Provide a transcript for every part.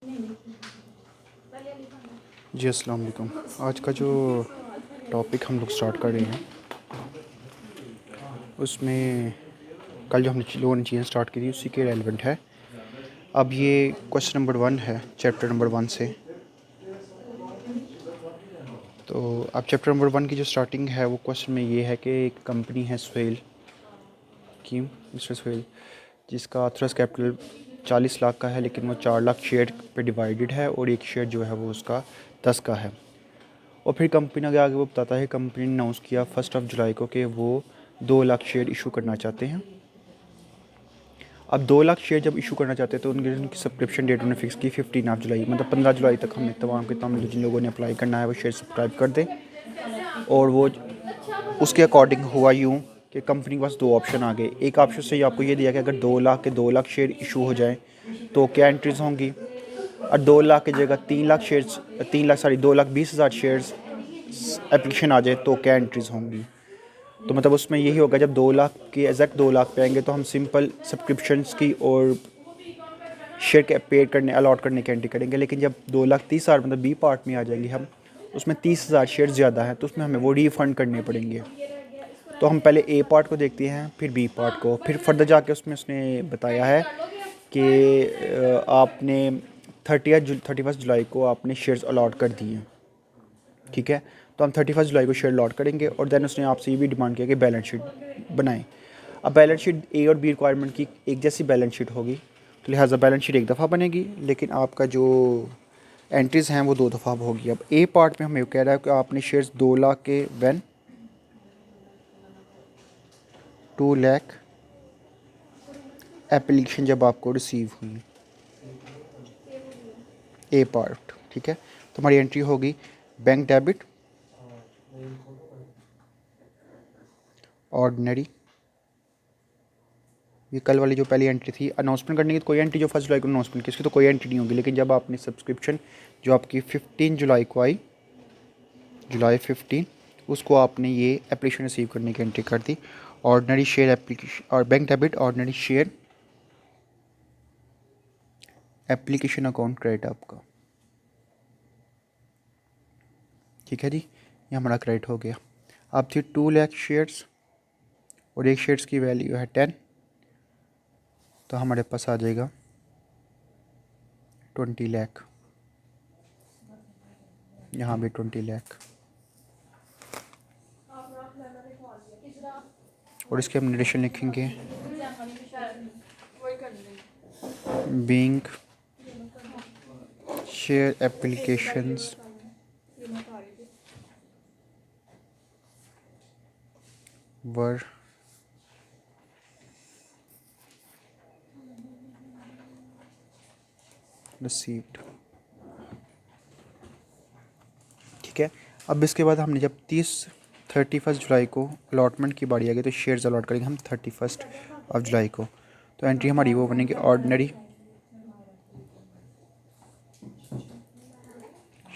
जी अस्सलाम वालेकुम। आज का जो टॉपिक हम लोग स्टार्ट कर रहे हैं उसमें कल जो हमने लोगों ने चीज़ें स्टार्ट की थी उसी के रेलिवेंट है। अब ये क्वेश्चन नंबर 1 है चैप्टर नंबर 1 से। तो अब चैप्टर नंबर 1 की जो स्टार्टिंग है वो क्वेश्चन में ये है कि एक कंपनी है सुहेल की, मिस्टर सुहेल, जिसका ऑथराइज कैपिटल 40 लाख का है, लेकिन वो 4 लाख शेयर पे डिवाइडेड है और एक शेयर जो है वो उसका 10 का है। और फिर कंपनी आगे आगे वो बताता है, कंपनी ने अनाउंस किया 1 जुलाई को कि वो 2 लाख शेयर इशू करना चाहते हैं। अब 2 लाख शेयर जब इशू करना चाहते हैं तो उनकी सब्सक्रिप्शन डेट उन्होंने फिक्स की 15 जुलाई, मतलब 15 जुलाई तक हमें तमाम के तमाम जिन लोगों ने अप्लाई करना है वो शेयर सब्सक्राइब कर दें। और वो उसके अकॉर्डिंग हुआ यूँ कि कंपनी के पास 2 ऑप्शन आ गए। एक ऑप्शन से आपको ये दिया कि अगर 2 लाख के 2 लाख शेयर इशू हो जाएँ तो क्या एंट्रीज़ होंगी, और 2 लाख की जगह 3 लाख शेयर्स 2 लाख 20 हज़ार शेयर्स एप्लीकेशन आ जाए तो क्या एंट्रीज़ होंगी। तो मतलब उसमें यही होगा, जब 2 लाख के एग्जैक्ट 2 लाख पे आएंगे तो हम सिंपल सब्सक्रिप्शंस की और शेयर के पेड करने अलॉट करने की एंट्री करेंगे। लेकिन जब 2 लाख 30 हज़ार मतलब बी पार्ट में आ जाएंगे हम, उसमें 30 हज़ार शेयर ज़्यादा है तो उसमें हमें वो रिफ़ंड करने पड़ेंगे। तो हम पहले ए पार्ट को देखते हैं, फिर बी पार्ट को, फिर फर्दर जाके उसने बताया है कि आपने 31 जुलाई को आपने शेयर्स अलॉट कर दिए हैं। ठीक है, तो हम 31 जुलाई को शेयर लॉट करेंगे। और देन उसने आपसे ये भी डिमांड किया कि बैलेंस शीट बनाएं। अब बैलेंस शीट ए और बी रिक्वायरमेंट की एक जैसी बैलेंस शीट होगी, तो लिहाजा बैलेंस शीट एक दफ़ा बनेगी, लेकिन आपका जो एंट्रीज़ हैं वो 2 दफ़ा होगी। अब ए पार्ट में हमें कह रहा है कि आपने शेयर्स 2 लाख के 2 लाख एप्लीकेशन जब आपको रिसीव हुई, ए पार्ट। ठीक है, तो हमारी एंट्री होगी बैंक डेबिट ऑर्डिनरी। ये कल वाली जो पहली एंट्री थी अनाउंसमेंट करने की, तो कोई एंट्री जो 1 जुलाई को अनाउंसमेंट की इसकी तो कोई एंट्री नहीं होगी। लेकिन जब आपने सब्सक्रिप्शन जो आपकी 15 जुलाई को आई, जुलाई 15, उसको आपने ये एप्लीकेशन रिसीव करने की एंट्री कर दी। ऑर्डिनरी शेयर एप्लीकेशन और bank debit ordinary share application account credit आपका। ठीक है जी, ये हमारा क्रेडिट हो गया। अब थी 2 लाख शेयर्स और एक शेयर्स की वैल्यू है 10, तो हमारे पास आ जाएगा 20 लाख, यहाँ भी 20 लाख। और इसके हम नरेशन लिखेंगे, बीइंग शेयर एप्लीकेशंस वर रिसीव्ड। ठीक है, अब इसके बाद हमने जब 31 जुलाई को अलॉटमेंट की बारी आ गई तो शेयर्स अलॉट करेंगे हम 31 जुलाई को। तो एंट्री हमारी वो बनेगी ordinary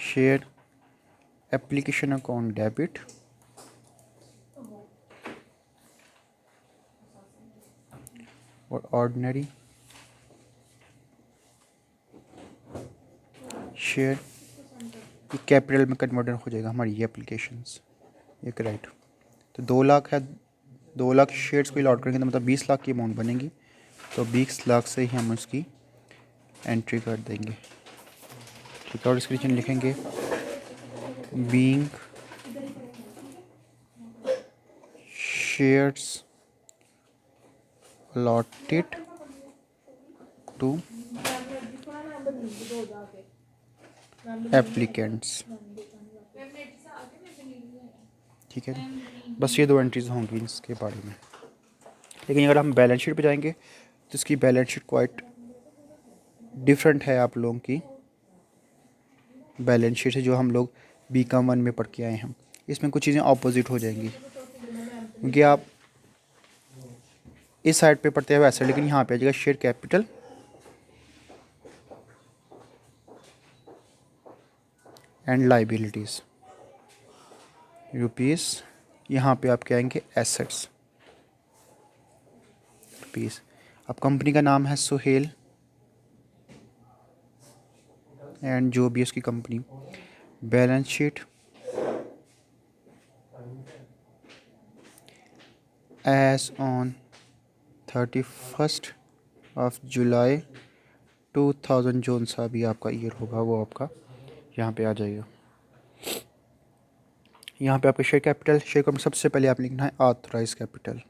share application account debit और ऑर्डिनरी शेयर कैपिटल में कन्वर्ट हो जाएगा हमारी ये एप्लीकेशंस। ये राइट। तो 2 लाख है, 2 लाख शेयर्स को अलॉट करेंगे तो मतलब 20 लाख की अमाउंट बनेगी। तो 20 लाख से ही हम उसकी एंट्री कर देंगे। ठीक है, और इसके नीचे लिखेंगे being shares allotted to applicants। ठीक है, बस ये 2 एंट्रीज होंगी इसके बारे में। लेकिन अगर हम बैलेंस शीट पे जाएंगे तो इसकी बैलेंस शीट क्वाइट डिफरेंट है आप लोगों की बैलेंस शीट से जो हम लोग BCom 1 में पढ़ के आए हैं। इसमें कुछ चीज़ें ऑपोजिट हो जाएंगी, क्योंकि आप इस साइड पे पढ़ते हैं वैसे, लेकिन यहाँ पे आ जाएगा share capital and liabilities rupees. यहाँ पे आप क्या आएंगे एसेट्स रुपीज़। अब कंपनी का नाम है सुहेल एंड जो भी उसकी company. Balance sheet as on 31 July 2000, जोन सा भी आपका ईयर होगा वो आपका यहाँ पे आ जाएगा। यहाँ पे आपका शेयर कैपिटल सबसे पहले आप लिखना है ऑथराइज कैपिटल।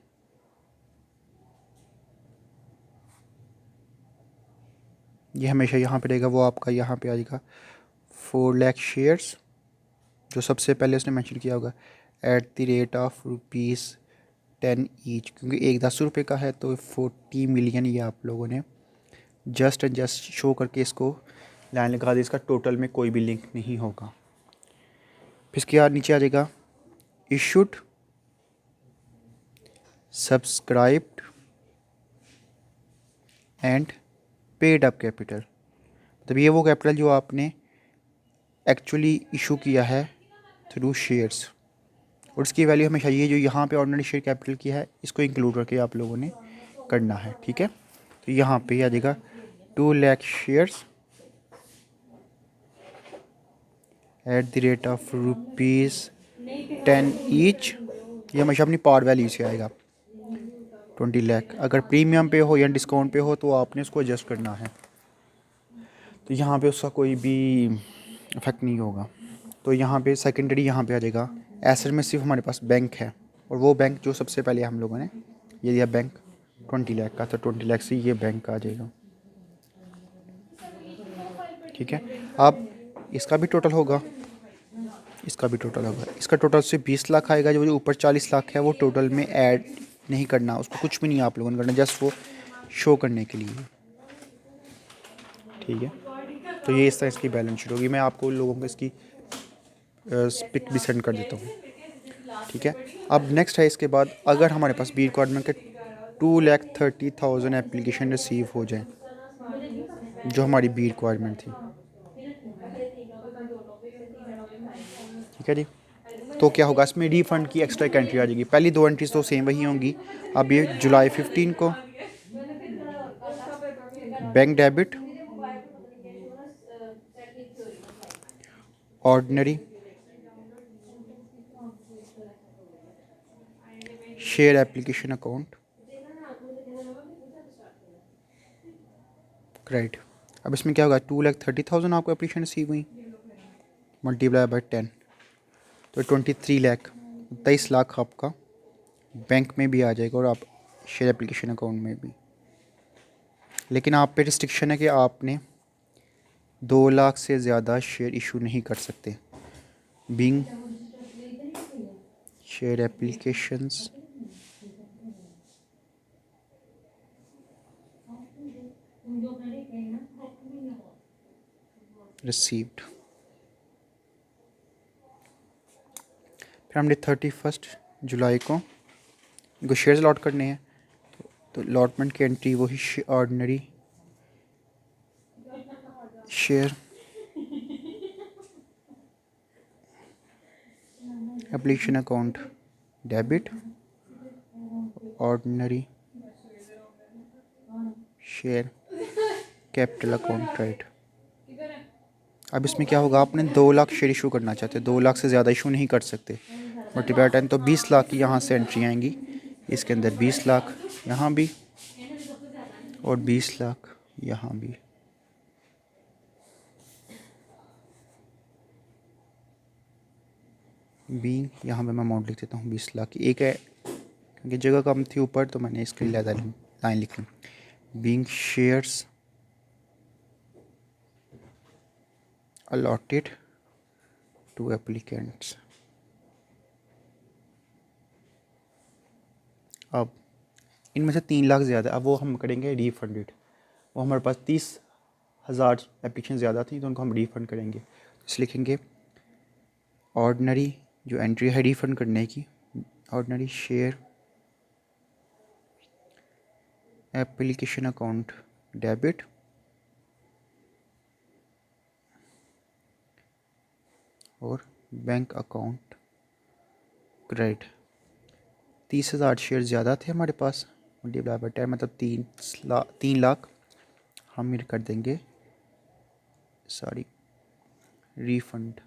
ये हमेशा यहाँ पे रहेगा, वो आपका यहाँ पे आ जाएगा 4 लाख शेयर्स, जो सबसे पहले उसने मेंशन किया होगा, @रुपीज़ 10 ईच, क्योंकि एक 10 रुपये का है तो 40 मिलियन ये आप लोगों ने जस्ट एंड जस्ट शो करके इसको लाइन लगा दी। इसका टोटल में कोई भी लिंक नहीं होगा। फिर इसके बाद नीचे आ जाएगा issued, subscribed and paid up capital, मतलब ये वो कैपिटल जो आपने एक्चुअली इशू किया है थ्रू शेयर्स, और उसकी वैल्यू हमेशा ये जो यहाँ पे ऑर्डिनरी शेयर कैपिटल की है इसको इंक्लूड करके आप लोगों ने करना है, ठीक है। तो यहाँ पे आ जाएगा 2 लाख शेयर्स @रुपीज़ 10 ईच, ये हमेशा अपनी पार वैल्यू से आएगा 20 लाख। अगर प्रीमियम पे हो या डिस्काउंट पे हो तो आपने उसको एडजस्ट करना है, तो यहाँ पे उसका कोई भी इफेक्ट नहीं होगा। तो यहाँ पे सेकेंडरी यहाँ पे आ जाएगा। एसेट में सिर्फ हमारे पास बैंक है, और वो बैंक जो सबसे पहले हम लोगों ने ये दिया बैंक 20 लाख का, तो 20 लाख से ये बैंक आ जाएगा, ठीक है। अब इसका भी टोटल होगा, इसका भी टोटल होगा। इसका टोटल से 20 लाख आएगा, जो ऊपर 40 लाख है वो टोटल में ऐड नहीं करना, उसको कुछ भी नहीं आप लोगों ने करना, जस्ट वो शो करने के लिए, ठीक है। तो ये इस तरह इसकी बैलेंस शीट होगी। मैं आपको लोगों को इसकी पिक भी सेंड कर देता हूँ, ठीक है। अब नेक्स्ट है इसके बाद, अगर हमारे पास बी रिक्वायरमेंट के 2,30,000 एप्लीकेशन रिसीव हो जाए, जो हमारी बी रिक्वायरमेंट थी, ठीक है जी, तो क्या होगा, इसमें रिफ़ंड की एक्स्ट्रा एक एंट्री आ जाएगी। पहली 2 एंट्रीज तो सेम वही होंगी। अब ये जुलाई 15 को bank debit ordinary share application account credit. अब इसमें क्या होगा, 2,30,000 आपको एप्लीकेशन रिसीव हुई, मल्टीप्लाई बाय 10, तो 23 लाख, 23 लाख आपका बैंक में भी आ जाएगा और आप शेयर एप्लीकेशन अकाउंट में भी। लेकिन आप पे रिस्ट्रिक्शन है कि आपने 2 लाख से ज़्यादा शेयर इशू नहीं कर सकते। बीइंग शेयर एप्लीकेशंस रिसीव्ड, फिर हमने 31 जुलाई को इनको शेयर्स लॉट करने हैं, तो लॉटमेंट की एंट्री वही ordinary share application account debit ordinary share capital account credit. अब इसमें क्या होगा, आपने 2 लाख शेयर इशू करना चाहते, 2 लाख से ज़्यादा इशू नहीं कर सकते, मल्टीप्लाई 10, तो 20 लाख की यहाँ से एंट्री आएंगी, इसके अंदर 20 लाख यहाँ भी और 20 लाख यहाँ भी। बीइंग यहाँ पे मैं अमाउंट लिख देता हूँ 20 लाख की, एक है क्योंकि जगह कम थी ऊपर तो मैंने इसके लिए लाइन लिख ली। Being shares allotted to applicants। अब इनमें से 3 लाख ज़्यादा, अब वो हम करेंगे रीफंडेड। वो हमारे पास 30,000 एप्लीकेशन ज़्यादा थी तो उनको हम रीफ़ंड करेंगे, इसलिए लिखेंगे ऑर्डिनरी जो एंट्री है रीफ़ंड करने की, ordinary share application account debit और बैंक अकाउंट क्रेडिट। 30,000 शेयर ज़्यादा थे हमारे पास, मल्टीप्लाई बाय 10 मतलब 3 लाख हम ये कर देंगे, सॉरी रिफंड,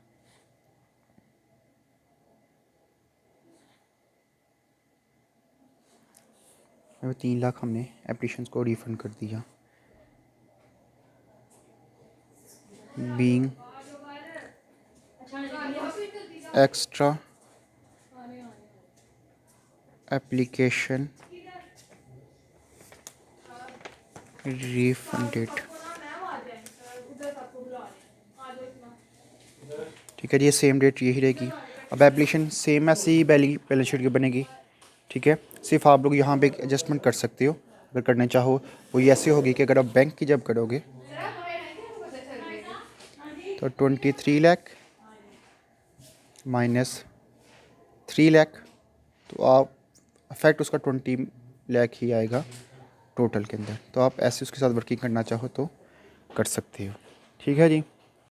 वो 3 लाख हमने एप्लीकेशंस को रिफ़ंड कर दिया। Being extra application refunded. ठीक है जी, ये सेम डेट यही रहेगी। अब एप्लीकेशन सेम ऐसे ही बैलेंस शीट की बनेगी। ठीक है, सिर्फ आप लोग यहाँ पे एडजस्टमेंट कर सकते हो अगर करना चाहो। वो ये ऐसे होगी कि अगर आप बैंक की जब करोगे तो 23 लाख माइनस 3 लाख, तो आप इफेक्ट उसका 20 लाख ही आएगा टोटल के अंदर। तो आप ऐसे उसके साथ वर्किंग करना चाहो तो कर सकते हो। ठीक है जी।